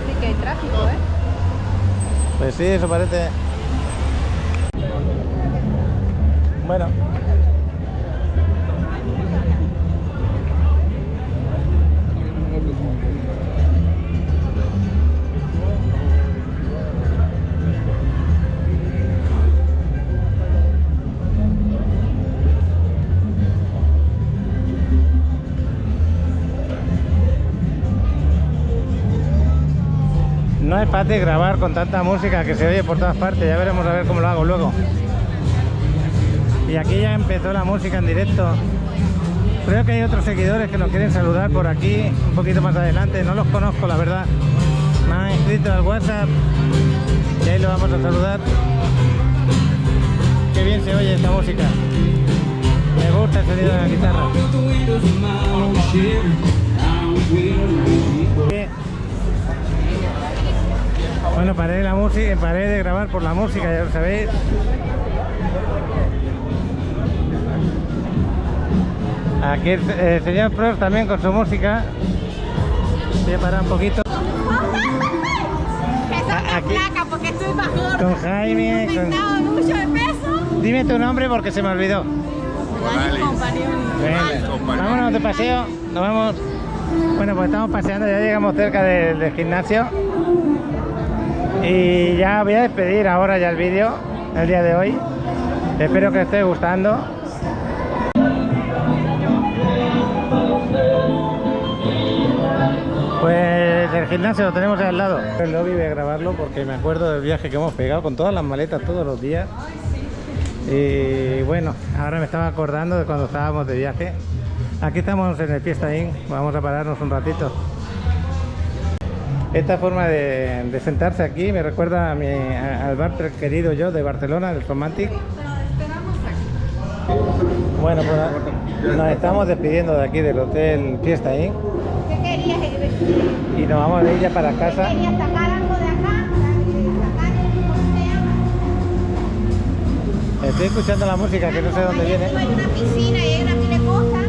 Sí que hay tráfico, ¿eh? Pues sí, eso parece. Bueno. No es fácil grabar con tanta música que se oye por todas partes, ya veremos a ver cómo lo hago luego. Y aquí ya empezó la música en directo. Creo que hay otros seguidores que nos quieren saludar por aquí, un poquito más adelante, no los conozco la verdad. Me han escrito al WhatsApp y ahí lo vamos a saludar. Qué bien se oye esta música. Me gusta el sonido de la guitarra. Bueno, paré la música, paré de grabar por la música, ya lo sabéis. Aquí el señor Prost también con su música. Voy a parar un poquito. Aquí, placa porque estoy bajando. Con Jaime. Mucho de peso. Dime tu nombre porque se me olvidó. Vámonos de paseo. Nos vamos. Bueno, pues estamos paseando, ya llegamos cerca del gimnasio. Y ya voy a despedir ahora ya el vídeo, el día de hoy. Espero que os esté gustando. Pues el gimnasio lo tenemos al lado. El lobby voy a grabarlo porque me acuerdo del viaje que hemos pegado con todas las maletas todos los días. Y bueno, ahora me estaba acordando de cuando estábamos de viaje. Aquí estamos en el Fiesta Inn, vamos a pararnos un ratito. Esta forma de sentarse aquí me recuerda al bar querido yo de Barcelona, el Romantic. Bueno, pues nos estamos despidiendo de aquí del hotel Fiesta Inn. ¿Qué querías? Y nos vamos a ir ya para casa. ¿Querías sacar algo de acá? Estoy escuchando la música que no sé dónde viene. Hay una piscina y hay una pila de cosas.